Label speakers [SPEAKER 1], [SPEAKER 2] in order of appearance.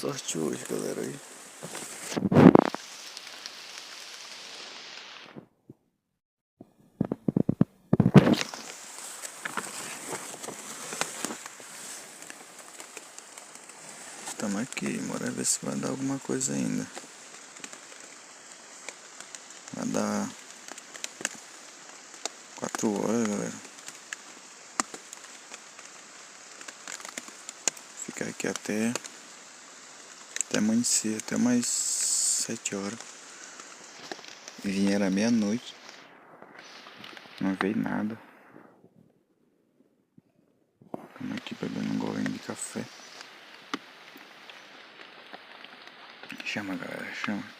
[SPEAKER 1] sorte hoje, galera. Aí. Estamos aqui, bora ver se vai dar alguma coisa ainda. Vai dar 4 horas, galera. Ficar aqui até amanhecer, até mais 7 horas. E vim era meia-noite. Não veio nada. Estamos aqui bebendo um golinho de café. Chama, galera, chama.